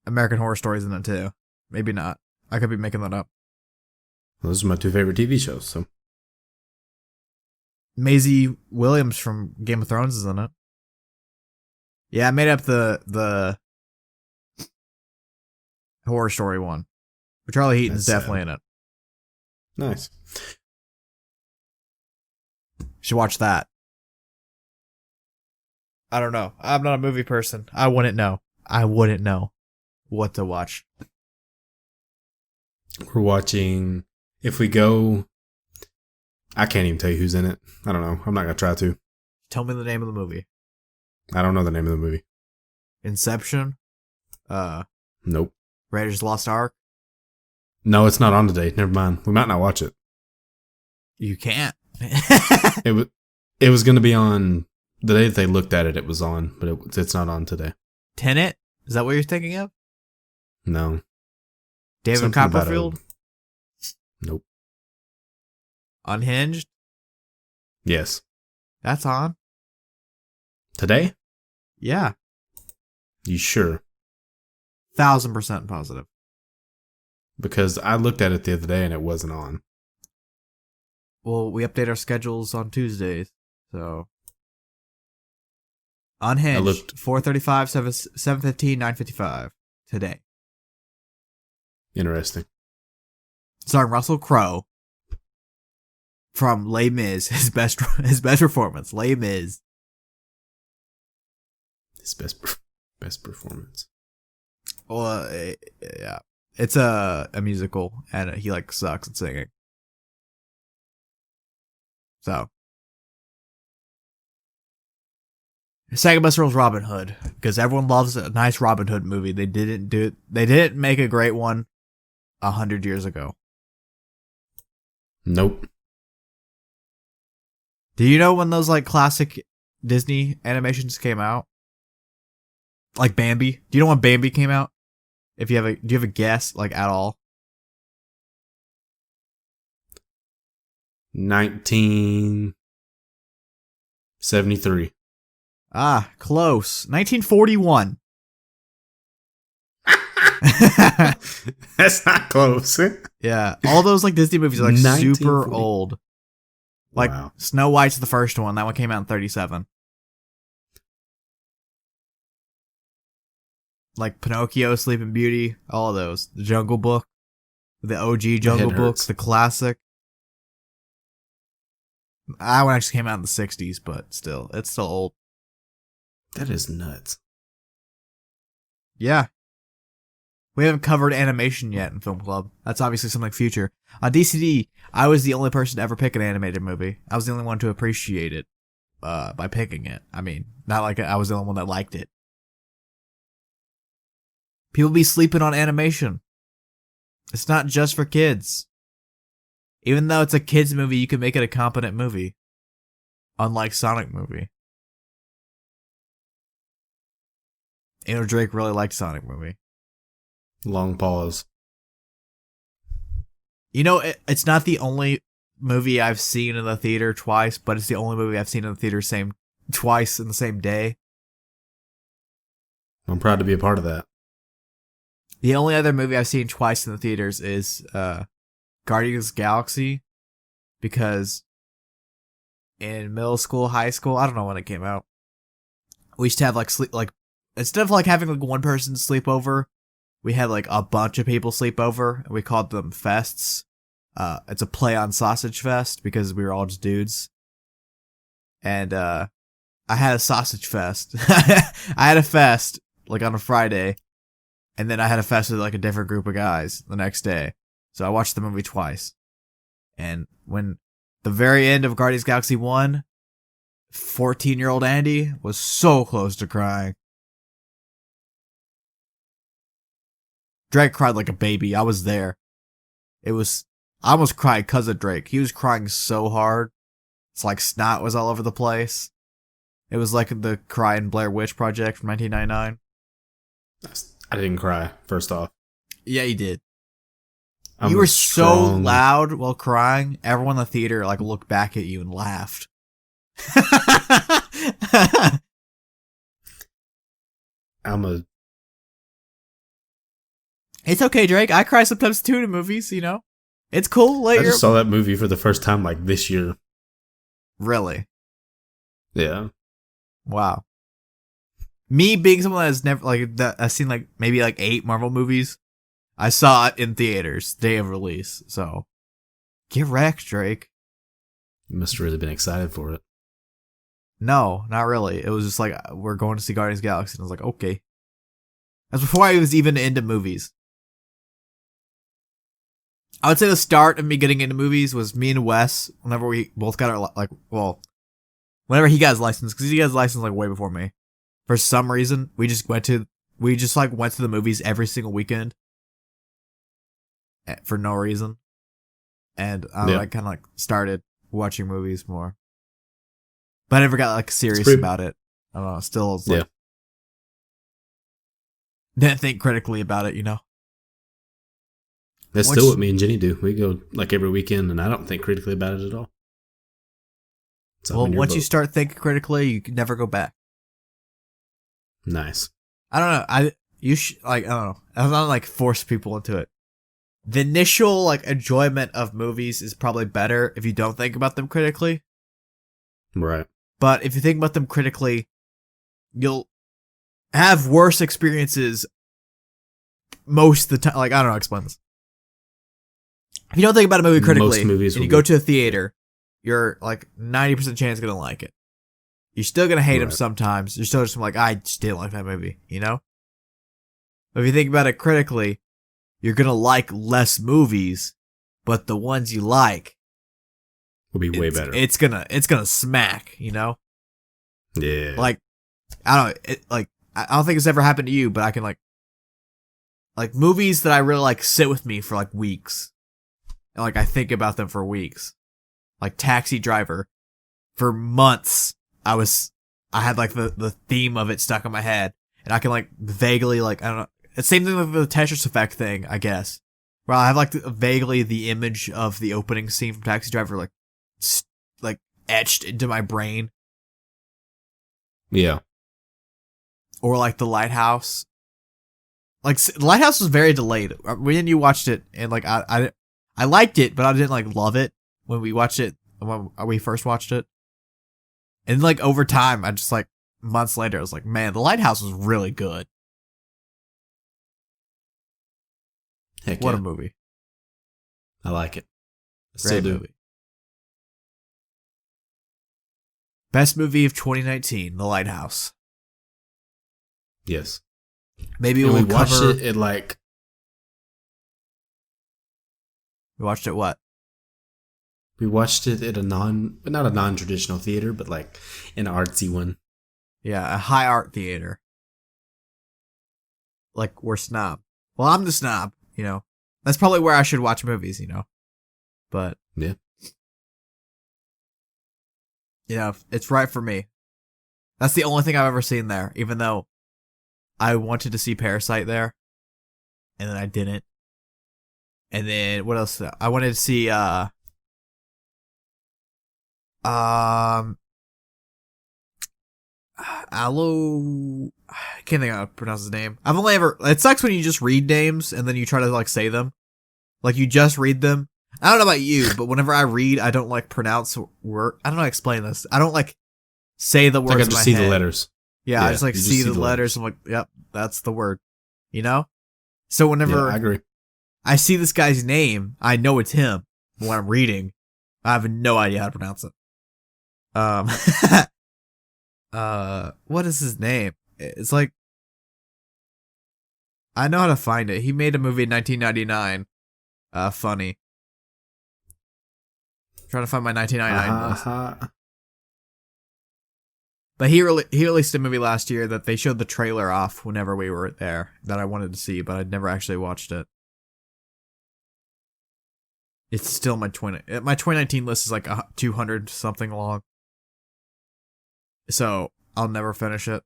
American Horror Story is in it too. Maybe not. I could be making that up. Well, those are my two favorite TV shows, so. Maisie Williams from Game of Thrones is in it. Yeah, I made up the Horror Story one. But Charlie Heaton's definitely in it. Nice. Should watch that. I don't know. I'm not a movie person. I wouldn't know what to watch. We're watching, if we go, I can't even tell you who's in it. I don't know. I'm not going to try to. Tell me the name of the movie. I don't know the name of the movie. Inception? Nope. Raiders of the Lost Ark? No, it's not on today. Never mind. We might not watch it. You can't. It was going to be on the day that they looked at it. It was on, but it's not on today. Tenet? Is that what you're thinking of? No. David Something Copperfield? Nope. Unhinged? Yes. That's on. Today? Yeah. You sure? 1000% positive. Because I looked at it the other day and it wasn't on. Well, we update our schedules on Tuesdays, so Unhinged 4:35, 7:15, 9:55 today. Interesting. Starring Russell Crowe from Les Mis, his best performance. Les Mis. His best performance. Well, yeah, it's a musical, and he sucks at singing. So, second best role is Robin Hood, because everyone loves a nice Robin Hood movie. They didn't make a great one 100 years ago. Nope. Do you know when those classic Disney animations came out? Like Bambi? Do you know when Bambi came out? Do you have a guess at all? 1973. Ah, close. 1941. That's not close. Yeah, all those Disney movies are super old. Wow. Snow White's the first one. That one came out in 1937. Pinocchio, Sleeping Beauty, all of those. The Jungle Book, the OG Jungle Book, the classic. That one actually came out in the 60s, but still, it's still old. That is nuts. Yeah. We haven't covered animation yet in Film Club. That's obviously something future. On DCD, I was the only person to ever pick an animated movie. I was the only one to appreciate it by picking it. I mean, not I was the only one that liked it. People be sleeping on animation. It's not just for kids. Even though it's a kids movie, you can make it a competent movie. Unlike Sonic movie. Drake really liked Sonic movie. Long pause. It's not the only movie I've seen in the theater twice, but it's the only movie I've seen in the theater twice in the same day. I'm proud to be a part of that. The only other movie I've seen twice in the theaters is Guardians of the Galaxy, because in middle school, high school, I don't know when it came out, we used to have instead of like having like one person sleep over, we had like a bunch of people sleep over, and we called them fests. It's a play on Sausage Fest because we were all just dudes. And I had a sausage fest. I had a fest like on a Friday, and then I had a fest with like a different group of guys the next day. So I watched the movie twice. And when the very end of Guardians of the Galaxy 1, 14-year-old Andy was so close to crying. Drake cried like a baby. I was there. I almost cried because of Drake. He was crying so hard. It's like snot was all over the place. It was like the cry in Blair Witch Project from 1999. I didn't cry, first off. Yeah, you did. I'm You were strong... so loud while crying, everyone in the theater like looked back at you and laughed. It's okay, Drake. I cry sometimes too in movies, you know? It's cool. I just saw that movie for the first time like this year. Really? Yeah. Wow. Me being someone that has never I've seen like maybe like 8 Marvel movies. I saw it in theaters day of release. So get wrecked, Drake. You must have really been excited for it. No, not really. It was just like, we're going to see Guardians of the Galaxy, and I was like, okay. That's before I was even into movies. I would say the start of me getting into movies was me and Wes, whenever we both got our, whenever he got his license, because he got his license like way before me. For some reason, we just went to the movies every single weekend. For no reason. And I kind of like started watching movies more. But I never got like serious about it. I don't know. Still, didn't think critically about it, you know? That's still what me and Jenny do. We go like every weekend, and I don't think critically about it at all. Well, once you start thinking critically, you can never go back. Nice. I don't know. I don't know. I don't like force people into it. The initial like enjoyment of movies is probably better if you don't think about them critically. Right. But if you think about them critically, you'll have worse experiences most of the time. Like, I don't know how to explain this. If you don't think about a movie critically and you go to a theater, you're like 90% chance going to like it. You're still going to hate them sometimes. You're still just like, I just didn't like that movie, you know? But if you think about it critically, you're going to like less movies, but the ones you like will be way better. It's gonna smack, you know? Yeah. Like, I don't know, I don't think it's ever happened to you, but I can like movies that I really like sit with me for like weeks. And like I think about them for weeks. Like Taxi Driver. For months, I had like the theme of it stuck in my head. And I can like vaguely like, I don't know. It's the same thing with the Tetris Effect thing, I guess. Where I have like vaguely the image of the opening scene from Taxi Driver like etched into my brain. Yeah. Or like The Lighthouse. Like The Lighthouse was very delayed. Me and you watched it, and like I liked it, but I didn't like love it when we watched it, when we first watched it. And like over time, I just like months later, I was like, man, The Lighthouse was really good. Heck what yeah. a movie. I like it. Great movie. Best movie of 2019, The Lighthouse. Yes. Maybe and we'll we watched cover... it at like... We watched it what? We watched it at not a non-traditional theater, but like an artsy one. Yeah, a high art theater. Like, we're snob. Well, I'm the snob, you know. That's probably where I should watch movies, you know. But... Yeah. You know, it's right for me. That's the only thing I've ever seen there, even though I wanted to see Parasite there. And then I didn't. And then, what else? I wanted to see, Aloe. I can't think of how to pronounce his name. I've only ever. It sucks when you just read names and then you try to like say them. Like you just read them. I don't know about you, but whenever I read, I don't like pronounce word. I don't know how to explain this. I don't like say the words. Like I just see head. the letters. Yeah, I just like see the letters. I'm like, yep, that's the word. You know? So whenever I agree. I see this guy's name, I know it's him. But when I'm reading, I have no idea how to pronounce it. What is his name? It's like, I know how to find it. He made a movie in 1999. Funny. Trying to find my 1999 list. But he released a movie last year that they showed the trailer off whenever we were there that I wanted to see, but I'd never actually watched it. It's still my 2019 list is like 200 something long. So I'll never finish it.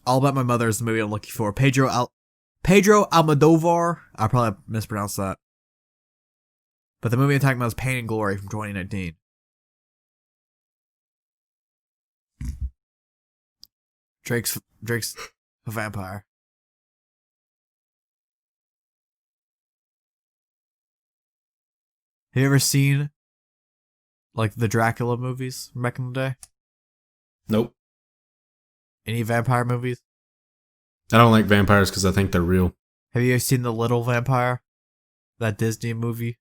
All About My Mother is the movie I'm looking for. Pedro Almodovar. I probably mispronounced that. But the movie I'm talking about is Pain and Glory from 2019. Drake's a vampire. Have you ever seen like the Dracula movies from back in the day? Nope. Any vampire movies? I don't like vampires because I think they're real. Have you ever seen The Little Vampire? That Disney movie?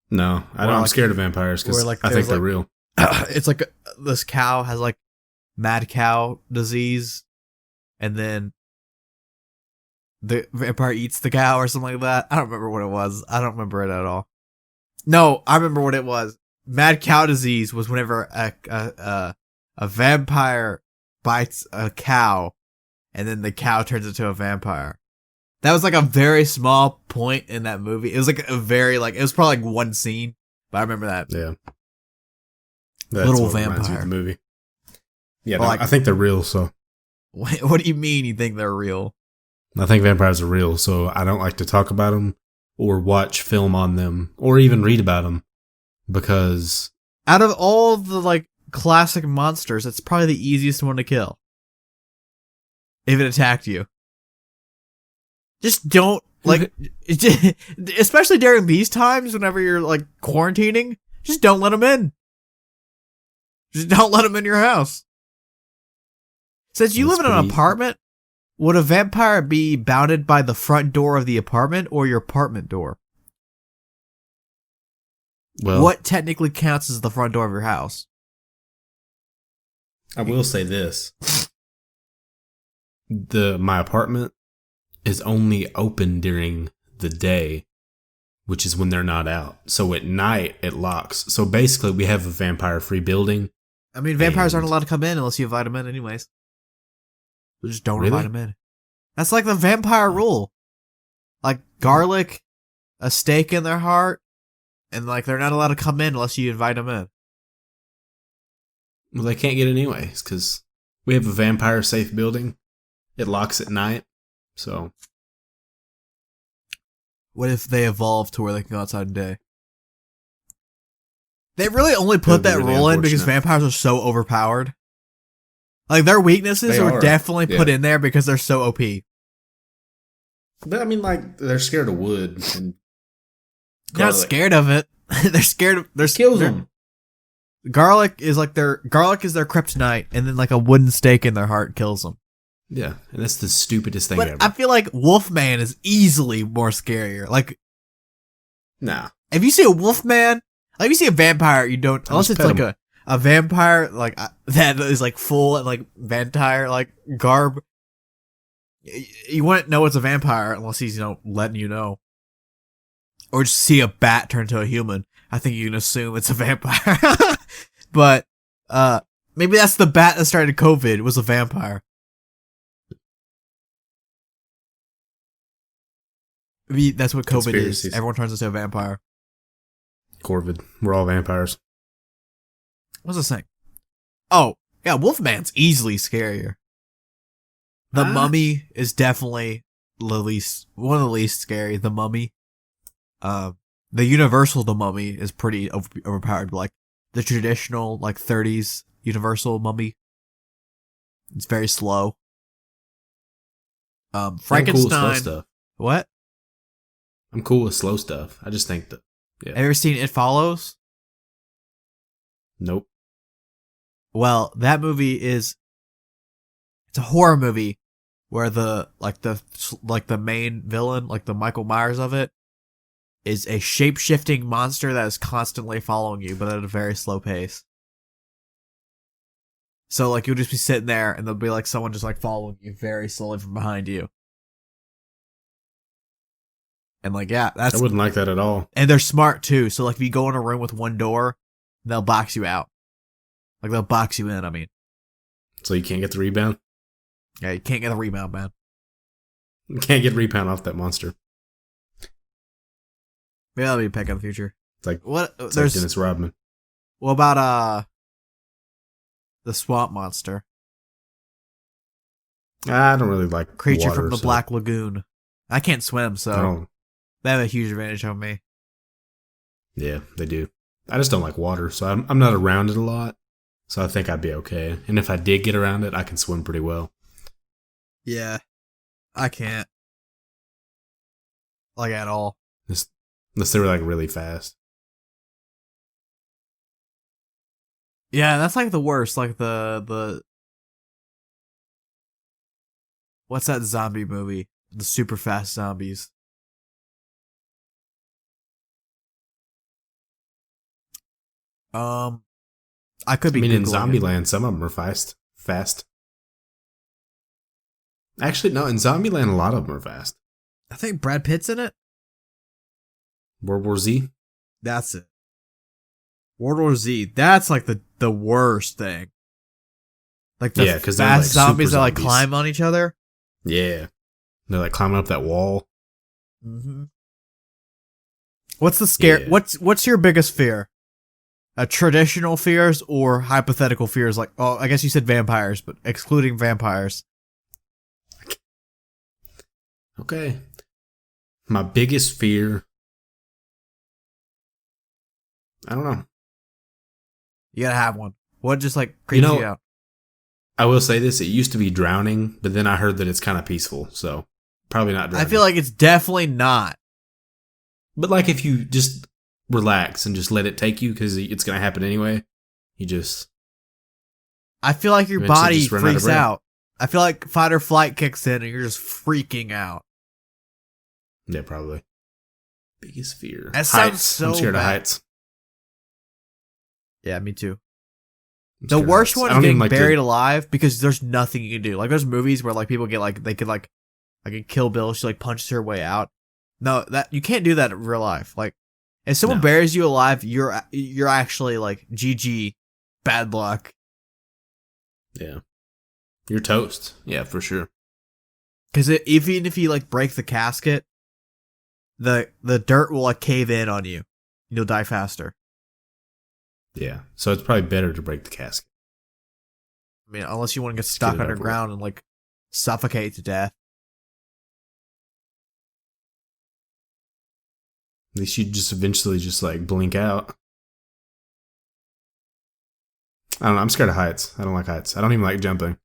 No, I don't. I'm scared of vampires because I think they're real. It's like this cow has like mad cow disease, and then the vampire eats the cow or something like that. I don't remember what it was. I don't remember it at all. No, I remember what it was. Mad cow disease was whenever a vampire bites a cow, and then the cow turns into a vampire. That was like a very small point in that movie. It was like a very it was probably like one scene, but I remember that. Yeah. That's Little what reminds me of vampire. the movie. Yeah, Well, no, I think they're real, so. What do you mean you think they're real? I think vampires are real, so I don't like to talk about them or watch film on them or even read about them because Out of all the like classic monsters, it's probably the easiest one to kill. If it attacked you. Just don't like especially during these times whenever you're like quarantining, just don't let them in. Just don't let them in your house. Since you live in an apartment, would a vampire be bounded by the front door of the apartment or your apartment door? Well, what technically counts as the front door of your house? I will say this. My apartment is only open during the day, which is when they're not out. So at night, it locks. So basically, we have a vampire-free building. I mean, vampires aren't allowed to come in unless you invite them in anyways. So just don't invite them in. That's like the vampire rule. Like garlic, a stake in their heart, and like they're not allowed to come in unless you invite them in. Well, they can't get in anyways because we have a vampire-safe building. It locks at night, so. What if they evolve to where they can go outside in the day? They really only put that rule in because vampires are so overpowered. Like, their weaknesses are definitely put in there because they're so OP. But, I mean, like, they're scared of wood. And they're not scared of it. They're scared of... Kills them. Garlic is their kryptonite, and then, like, a wooden stake in their heart kills them. Yeah, and that's the stupidest thing ever. I feel like Wolfman is easily more scarier. Like... Nah. If you see a Wolfman... Like, if you see a vampire, you don't... Unless it's, like, a vampire, like, that is, like, full and, like, vampire, like, garb. You wouldn't know it's a vampire unless he's, letting you know. Or just see a bat turn into a human. I think you can assume it's a vampire. But, maybe that's the bat that started COVID, was a vampire. Maybe that's what COVID is. Everyone turns into a vampire. Corvid. We're all vampires. What's this thing? Oh, yeah, Wolfman's easily scarier. The Mummy is definitely one of the least scary. The Mummy. The Universal The Mummy is pretty overpowered. Like, the traditional like 30s Universal mummy. It's very slow. Frankenstein. I'm cool with slow stuff. What? I'm cool with slow stuff. I just think that. Yeah. Have you ever seen It Follows? Nope. Well, that movie it's a horror movie where the main villain, like the Michael Myers of it, is a shape-shifting monster that is constantly following you, but at a very slow pace. So, like, you'll just be sitting there, and there'll be, like, someone just, like, following you very slowly from behind you. And, like, yeah, I wouldn't like that at all. And they're smart, too. So, like, if you go in a room with one door, they'll box you out. Like, they'll box you in, I mean. So you can't get the rebound? Yeah, you can't get the rebound, man. You can't get rebound off that monster. Maybe that'll be a pick in the future. It's like, there's like Dennis Rodman. What about, the swamp monster? I don't really like Creature water, from the Black Lagoon. I can't swim, so they have a huge advantage over me. Yeah, they do. I just don't like water, so I'm not around it a lot. So I think I'd be okay. And if I did get around it, I can swim pretty well. Yeah, I can't. Like, at all. Unless they were, like, really fast. Yeah, that's, like, the worst. Like, the... What's that zombie movie? The super fast zombies. I could be. I mean, in Googling Zombieland, some of them are fast. Actually, no, in Zombieland, a lot of them are fast. I think Brad Pitt's in it. World War Z? That's it. World War Z. That's like the worst thing. Like the fast like zombies that like climb on each other. Yeah. They're like climbing up that wall. Mm-hmm. What's the scare? Yeah. What's your biggest fear? Traditional fears or hypothetical fears? Like, oh, I guess you said vampires, but excluding vampires. Okay. My biggest fear. I don't know. You gotta have one. What just like creeps you out? I will say this: it used to be drowning, but then I heard that it's kind of peaceful, so probably not drowning. I feel like it's definitely not. But like if you just relax and just let it take you, because it's gonna happen anyway. You just. I feel like your body freaks out. I feel like fight or flight kicks in and you're just freaking out. Yeah, probably. Biggest fear. That sounds so I'm scared bad. of heights. Yeah, me too. The worst one is getting buried alive because there's nothing you can do. Like there's movies where like people get like they could like in Kill Bill, she like punches her way out. No, that you can't do that in real life. Like if someone buries you alive, you're actually like GG, bad luck. Yeah, you're toast. Yeah, for sure. Because even if you like break the casket, the dirt will like cave in on you. You'll die faster. Yeah, so it's probably better to break the casket. I mean, unless you want to get stuck underground and like suffocate to death. At least you just eventually just like blink out. I don't know. I'm scared of heights. I don't like heights. I don't even like jumping.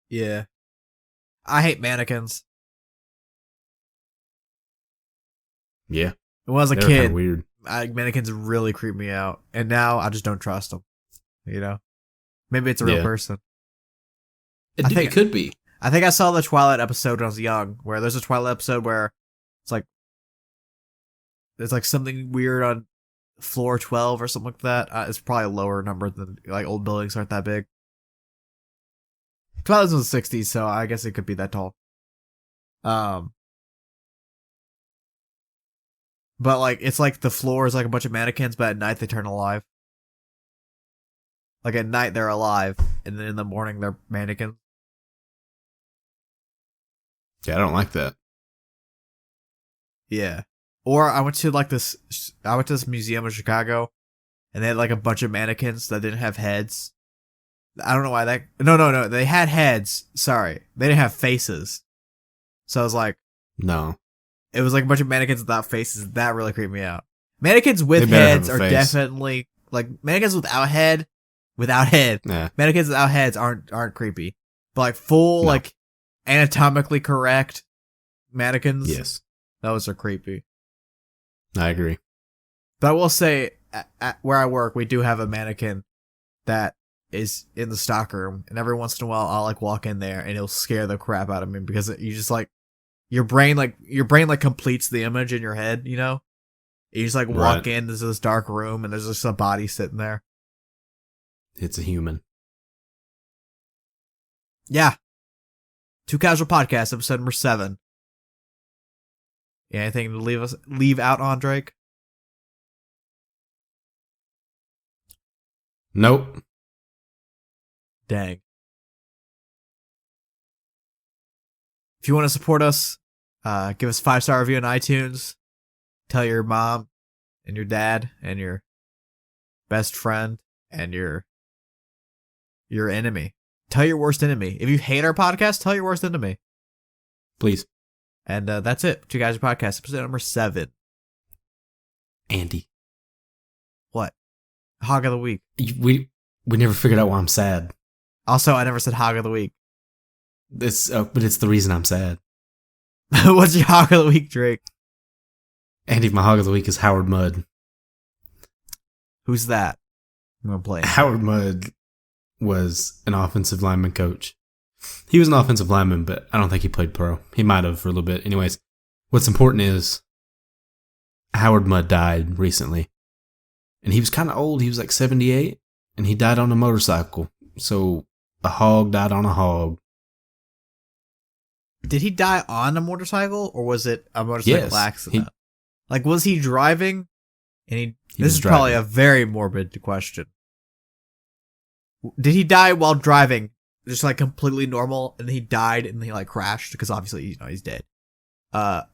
Yeah. I hate mannequins. Yeah. When I was a kid, weird. Mannequins really creep me out. And now I just don't trust them. You know? Maybe it's a real person. It could be. I think I saw the Twilight episode when I was young, where there's a Twilight episode where it's like there's like something weird on floor 12 or something like that. It's probably a lower number than like old buildings aren't that big. Twilight was in the 60s, so I guess it could be that tall. But like it's like the floor is like a bunch of mannequins, but at night they turn alive. Like at night they're alive, and then in the morning they're mannequins. Yeah, I don't like that. Yeah. Or I went to this museum in Chicago, and they had like a bunch of mannequins that didn't have heads. I don't know why that. No. They had heads. Sorry, they didn't have faces. So I was like, no. It was like a bunch of mannequins without faces. That really creeped me out. Mannequins with heads are definitely like mannequins without head. Yeah. Mannequins without heads aren't creepy. But like full, like anatomically correct mannequins. Yes. Those are creepy. I agree. But I will say, at where I work, we do have a mannequin that is in the stock room, and every once in a while, I'll like walk in there, and it'll scare the crap out of me because you just like your brain completes the image in your head, you know. You just like walk into this dark room, and there's just a body sitting there. It's a human. Yeah. Too Casual Podcast, episode number 7. Yeah, anything to leave out on, Drake? Nope. Dang. If you want to support us, give us a 5-star review on iTunes. Tell your mom and your dad and your best friend and your enemy. Tell your worst enemy. If you hate our podcast, tell your worst enemy. Please. And that's it. Two Guys Podcast, episode number 7. Andy. What? Hog of the week. We never figured out why I'm sad. Also, I never said Hog of the week. But it's the reason I'm sad. What's your Hog of the week, Drake? Andy, my Hog of the week is Howard Mudd. Who's that? I'm gonna play. Howard Mudd was an offensive lineman coach. He was an offensive lineman, but I don't think he played pro. He might have for a little bit. Anyways, what's important is Howard Mudd died recently. And he was kind of old. He was like 78. And he died on a motorcycle. So a hog died on a hog. Did he die on a motorcycle? Or was it a motorcycle accident? Was he driving? And this is probably a very morbid question. Did he die while driving? Just like completely normal, and then he died and he like crashed because obviously he's dead.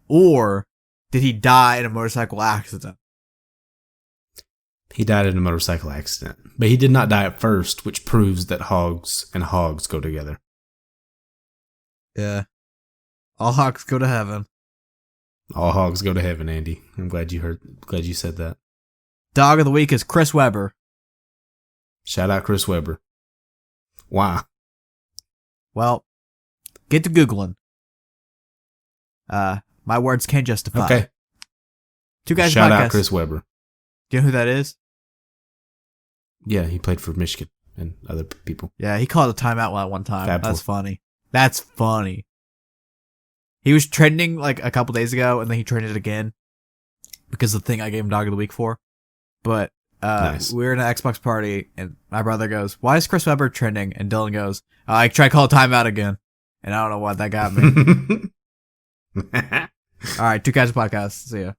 Or did he die in a motorcycle accident? He died in a motorcycle accident, but he did not die at first, which proves that hogs and hogs go together. Yeah, all hogs go to heaven. All hogs go to heaven, Andy. I'm glad you said that. Dog of the week is Chris Webber. Shout out Chris Webber. Why? Well, get to Googling. My words can't justify. Okay. Two Guys Shout Podcast. out Chris Webber. Do you know who that is? Yeah, he played for Michigan and other people. Yeah, he called a timeout at one time. Fab That's funny. That's funny. He was trending like a couple days ago, and then he trended again because of the thing I gave him Dog of the Week for. But nice. We were in an Xbox party, and my brother goes, "Why is Chris Webber trending?" And Dylan goes, "I try to call a timeout again." And I don't know what that got me. All right, Two Guys Podcast. See ya.